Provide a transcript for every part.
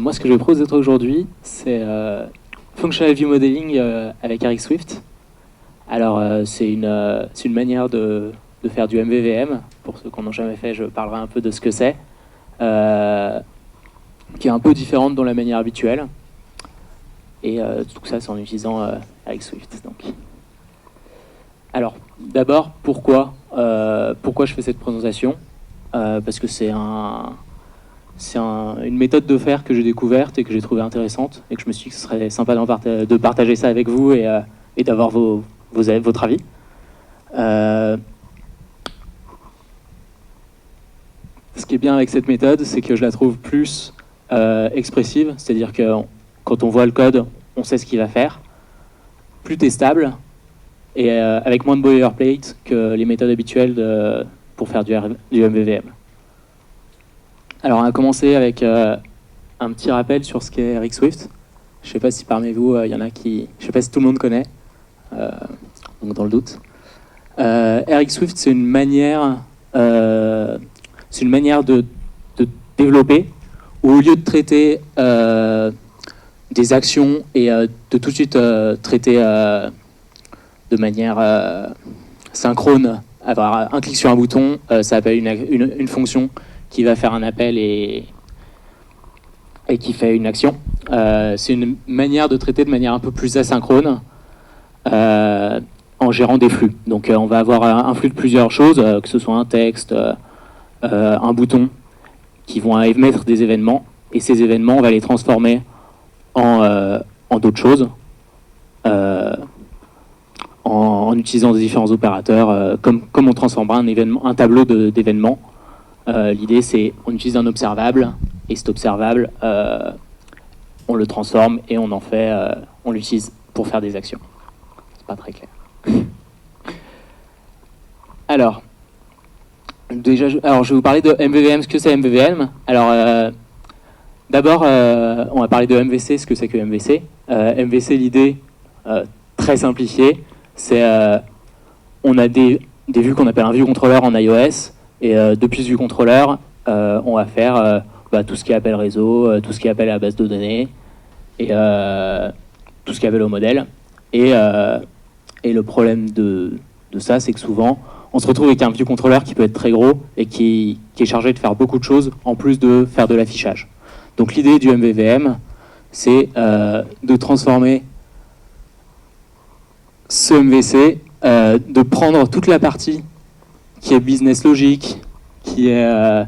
Moi, ce que je vais proposer aujourd'hui, c'est Functional View Modeling avec Eric Swift. Alors, c'est une manière de faire du MVVM. Pour ceux qui n'en ont jamais fait, je parlerai un peu de ce que c'est, qui est un peu différente dans la manière habituelle. Et tout ça, c'est en utilisant Eric Swift. Donc. Alors, d'abord, pourquoi je fais cette présentation parce que c'est une méthode de faire que j'ai découverte et que j'ai trouvée intéressante et que je me suis dit que ce serait sympa de partager ça avec vous et d'avoir votre avis. Ce qui est bien avec cette méthode, c'est que je la trouve plus expressive, c'est-à-dire que quand on voit le code, on sait ce qu'il va faire, plus testable et avec moins de boilerplate que les méthodes habituelles pour faire du MVVM. Alors on va commencer avec un petit rappel sur ce qu'est Eric Swift. Je ne sais pas si parmi vous, il y en a qui... Je ne sais pas si tout le monde connaît, donc dans le doute. Eric Swift, c'est une manière de développer où au lieu de traiter des actions et de tout de suite traiter de manière synchrone, avoir un clic sur un bouton, ça appelle une fonction qui va faire un appel et qui fait une action. C'est une manière de traiter de manière un peu plus asynchrone en gérant des flux. Donc on va avoir un flux de plusieurs choses, que ce soit un texte, un bouton, qui vont émettre des événements, et ces événements, on va les transformer en d'autres choses, en utilisant des différents opérateurs, comme on transformera un tableau d'événements. L'idée, c'est on utilise un observable, et cet observable, on le transforme et on l'utilise pour faire des actions. C'est pas très clair. Alors, je vais vous parler de MVVM, ce que c'est MVVM. Alors, d'abord, on va parler de MVC, ce que c'est que MVC. MVC, l'idée, très simplifiée, c'est on a des vues qu'on appelle un view controller en iOS, et depuis ce view controller, on va faire tout ce qui est appel réseau, tout ce qui est appel à la base de données, et tout ce qui est appel au modèle. Et le problème de ça, c'est que souvent, on se retrouve avec un view controller qui peut être très gros et qui est chargé de faire beaucoup de choses, en plus de faire de l'affichage. Donc l'idée du MVVM, c'est de transformer ce MVC, de prendre toute la partie qui est business logic, qui est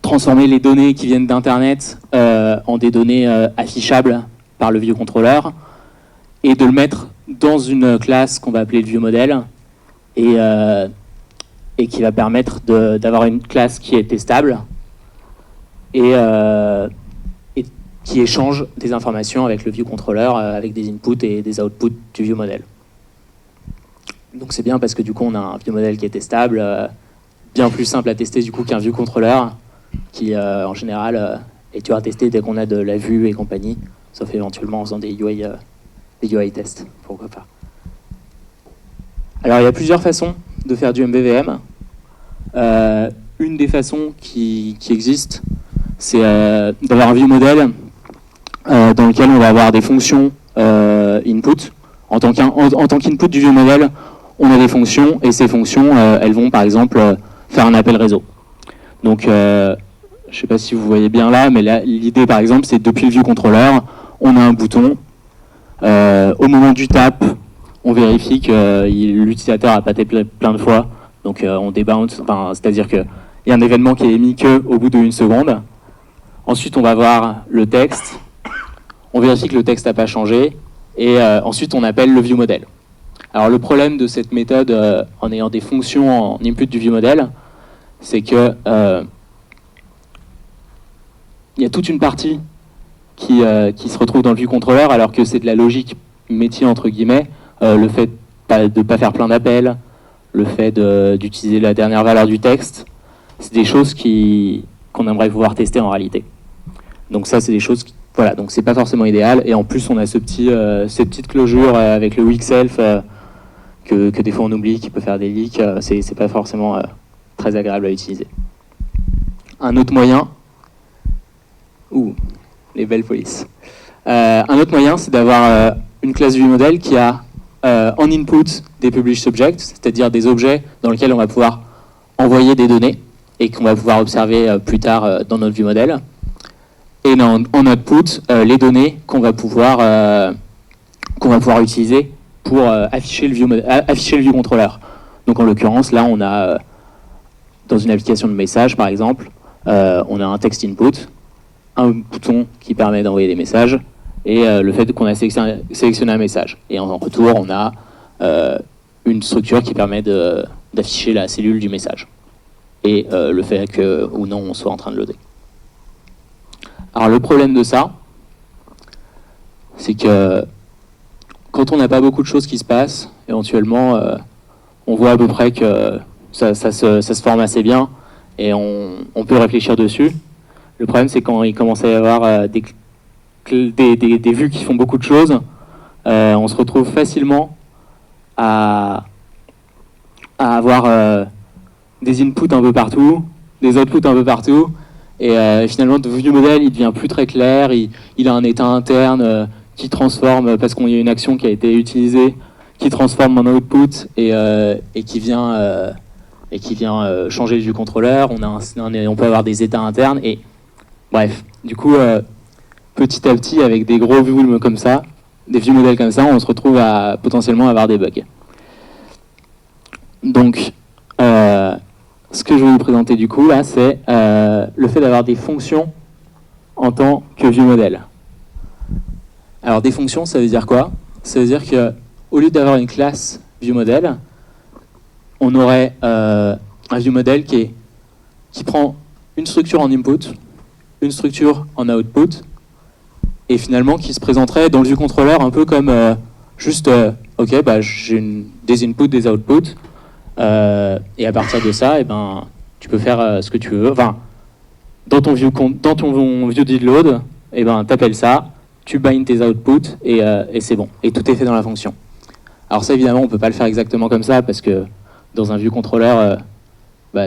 transformer les données qui viennent d'Internet en des données affichables par le view controller, et de le mettre dans une classe qu'on va appeler le view model, et qui va permettre d'avoir une classe qui est testable et qui échange des informations avec le view controller, avec des inputs et des outputs du view model. Donc c'est bien parce que du coup on a un view model qui est testable, bien plus simple à tester du coup qu'un view controller qui en général est dur à tester dès qu'on a de la vue et compagnie, sauf éventuellement en faisant des UI tests, pourquoi pas. Alors il y a plusieurs façons de faire du MVVM. Une des façons qui existe, c'est d'avoir un view model dans lequel on va avoir des fonctions input. En tant qu'input du view model, on a des fonctions, et ces fonctions, elles vont par exemple faire un appel réseau. Donc, je ne sais pas si vous voyez bien là, mais l'idée par exemple, c'est depuis le view controller, on a un bouton. Au moment du tap, on vérifie que l'utilisateur a tapé plein de fois. Donc on débounce, c'est-à-dire qu'il y a un événement qui est émis qu'au bout d'1 seconde. Ensuite, on va voir le texte. On vérifie que le texte n'a pas changé. Et ensuite, on appelle le view model. Alors le problème de cette méthode, en ayant des fonctions en input du view model, c'est que il y a toute une partie qui se retrouve dans le view controller, alors que c'est de la logique métier entre guillemets, le fait de ne pas faire plein d'appels, le fait d'utiliser la dernière valeur du texte, c'est des choses qu'on aimerait pouvoir tester en réalité. Donc ça, c'est des choses voilà, donc c'est pas forcément idéal, et en plus on a cette petite closure avec le weak self que des fois on oublie, qui peut faire des leaks, c'est pas forcément très agréable à utiliser. Un autre moyen, Ouh, les belles polices. Un autre moyen, c'est d'avoir une classe ViewModel qui a en input des publish subjects, c'est-à-dire des objets dans lesquels on va pouvoir envoyer des données et qu'on va pouvoir observer plus tard dans notre ViewModel. Et en output, les données qu'on va pouvoir utiliser pour afficher le ViewController. Donc en l'occurrence, là, on a, dans une application de message, par exemple, on a un text input, un bouton qui permet d'envoyer des messages, et le fait qu'on a sélectionné un message. Et en retour, on a une structure qui permet d'afficher la cellule du message. Et le fait que, ou non, on soit en train de loader. Alors le problème de ça, c'est que quand on n'a pas beaucoup de choses qui se passent, éventuellement, on voit à peu près que ça se forme assez bien et on peut réfléchir dessus. Le problème, c'est quand il commence à y avoir des vues qui font beaucoup de choses, on se retrouve facilement à avoir des inputs un peu partout, des outputs un peu partout, et finalement, le ViewModel, il devient plus très clair, il a un état interne qui transforme, parce qu'il y a une action qui a été utilisée, qui transforme en output et qui vient changer le ViewController. On peut avoir des états internes, et bref, du coup, petit à petit, avec des gros views comme ça, des ViewModels comme ça, on se retrouve à potentiellement avoir des bugs. Donc, ce que je vais vous présenter du coup, là, c'est le fait d'avoir des fonctions en tant que ViewModel. Alors, des fonctions, ça veut dire quoi? Ça veut dire qu'au lieu d'avoir une classe ViewModel, on aurait un ViewModel qui prend une structure en input, une structure en output, et finalement qui se présenterait dans le ViewController un peu comme juste, ok, bah, j'ai des inputs, des outputs, et à partir de ça, tu peux faire ce que tu veux. Enfin, dans ton ViewDidLoad, t'appelles ça, tu bind tes outputs et c'est bon. Et tout est fait dans la fonction. Alors ça, évidemment, on ne peut pas le faire exactement comme ça parce que dans un ViewController,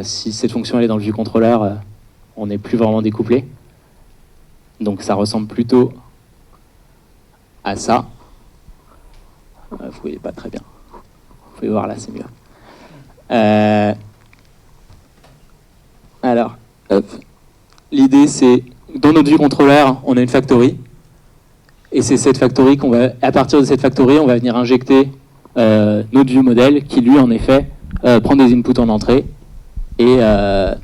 si cette fonction elle est dans le ViewController, on n'est plus vraiment découplé. Donc ça ressemble plutôt à ça. Vous ne voyez pas très bien. Vous pouvez voir là, c'est mieux. Alors, l'idée c'est, dans notre ViewController, on a une factory, et c'est cette factory à partir de cette factory, on va venir injecter notre ViewModel qui lui, en effet, prend des inputs en entrée et on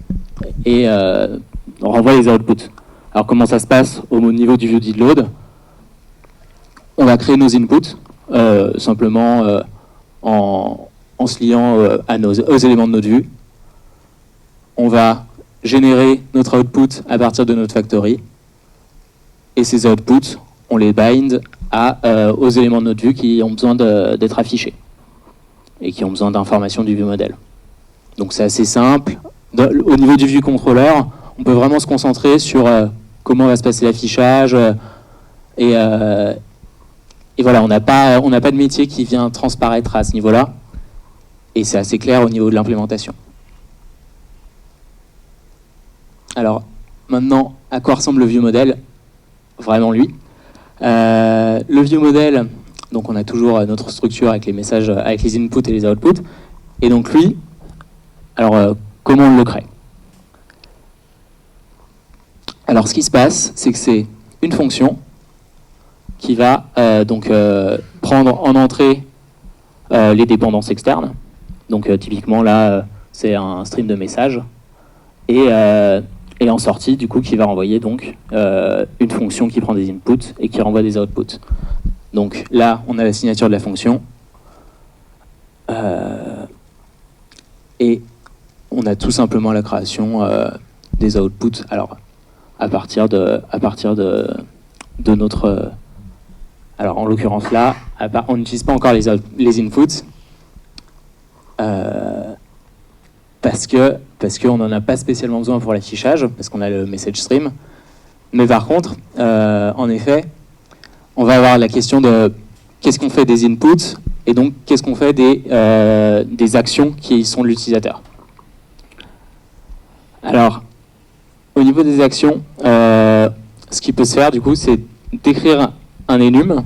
renvoie les outputs. Alors comment ça se passe au niveau du ViewDidLoad? On va créer nos inputs, simplement en se liant aux éléments de notre vue. On va générer notre output à partir de notre factory. Et ces outputs, on les bind aux éléments de notre vue qui ont besoin d'être affichés. Et qui ont besoin d'informations du ViewModel. Donc c'est assez simple. Au niveau du ViewController, on peut vraiment se concentrer sur comment va se passer l'affichage. Et voilà, on n'a pas de métier qui vient transparaître à ce niveau-là. Et c'est assez clair au niveau de l'implémentation. Alors, maintenant, à quoi ressemble le ViewModel? Vraiment lui. Le ViewModel, donc on a toujours notre structure avec les messages, avec les inputs et les outputs. Et donc lui, alors comment on le crée? Alors ce qui se passe, c'est que c'est une fonction qui va prendre en entrée les dépendances externes. Donc typiquement là, c'est un stream de messages. Et en sortie, du coup, qui va renvoyer donc une fonction qui prend des inputs et qui renvoie des outputs. Donc là, on a la signature de la fonction. Et on a tout simplement la création des outputs. Alors, à partir de notre... alors, en l'occurrence là, on n'utilise pas encore les inputs. Parce qu'on n'en a pas spécialement besoin pour l'affichage, parce qu'on a le message stream. Mais par contre, en effet, on va avoir la question de qu'est-ce qu'on fait des inputs, et donc qu'est-ce qu'on fait des actions qui sont de l'utilisateur. Alors, au niveau des actions, ce qui peut se faire, du coup, c'est d'écrire un enum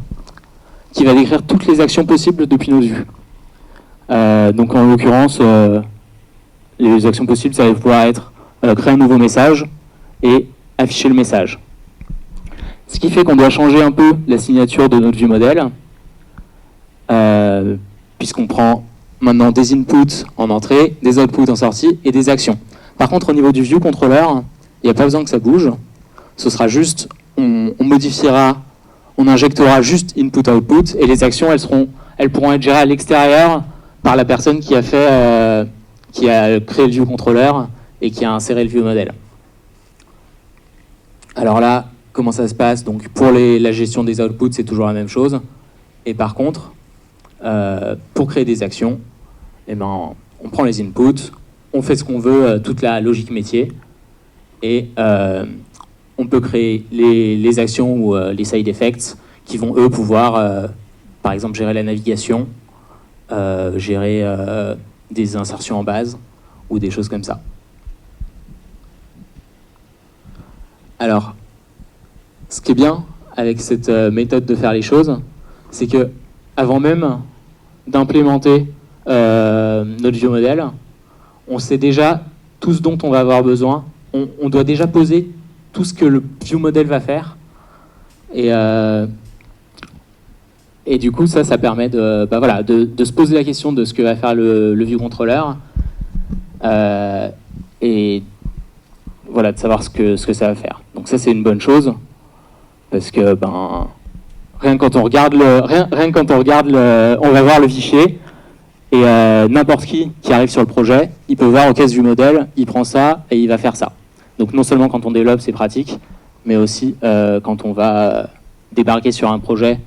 qui va décrire toutes les actions possibles depuis notre vue. Donc en l'occurrence, les actions possibles, ça va pouvoir être créer un nouveau message et afficher le message. Ce qui fait qu'on doit changer un peu la signature de notre vue modèle, puisqu'on prend maintenant des inputs en entrée, des outputs en sortie et des actions. Par contre, au niveau du view controller, il n'y a pas besoin que ça bouge. Ce sera juste, on modifiera, on injectera juste input-output et les actions, elles pourront être gérées à l'extérieur par la personne qui a créé le view controller et qui a inséré le view model. Alors là, comment ça se passe? Donc pour la gestion des outputs, c'est toujours la même chose. Et par contre, pour créer des actions, eh ben, on prend les inputs, on fait ce qu'on veut, toute la logique métier, et on peut créer les actions ou les side effects qui vont, eux, pouvoir, par exemple, gérer la navigation, gérer des insertions en base, ou des choses comme ça. Alors, ce qui est bien avec cette méthode de faire les choses, c'est que avant même d'implémenter notre view modèle, on sait déjà tout ce dont on va avoir besoin. On doit déjà poser tout ce que le view model va faire. Et du coup, ça permet de se poser la question de ce que va faire le view controller. Et voilà, de savoir ce que ça va faire. Donc ça, c'est une bonne chose, parce que rien que quand on regarde on va voir le fichier, et n'importe qui arrive sur le projet, il peut voir, ok, ce view model, il prend ça et il va faire ça. Donc non seulement quand on développe, c'est pratique, mais aussi quand on va débarquer sur un projet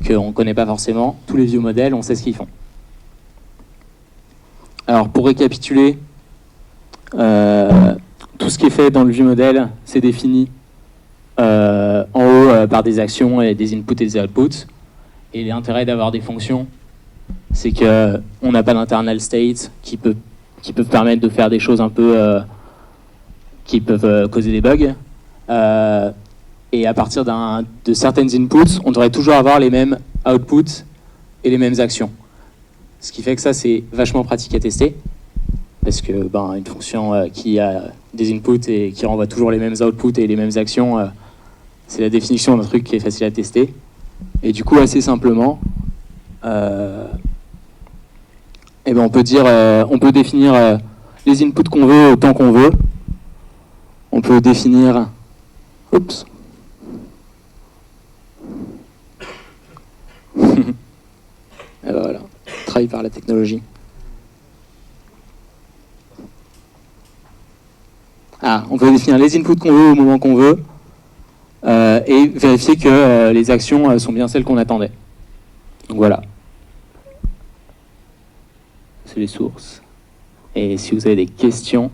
qu'on ne connaît pas forcément, tous les view models, on sait ce qu'ils font. Alors pour récapituler, tout ce qui est fait dans le view model, c'est défini en haut par des actions et des inputs et des outputs. Et l'intérêt d'avoir des fonctions, c'est qu'on n'a pas d'internal state qui peuvent permettre de faire des choses un peu qui peuvent causer des bugs. Et à partir de certaines inputs, on devrait toujours avoir les mêmes outputs et les mêmes actions. Ce qui fait que ça, c'est vachement pratique à tester. Parce que une fonction qui a des inputs et qui renvoie toujours les mêmes outputs et les mêmes actions, c'est la définition d'un truc qui est facile à tester. Et du coup, assez simplement, on peut définir les inputs qu'on veut autant qu'on veut. On peut définir... Oups. Et voilà, travail par la technologie. On peut définir les inputs qu'on veut au moment qu'on veut et vérifier que les actions sont bien celles qu'on attendait. Donc voilà. C'est les sources. Et si vous avez des questions...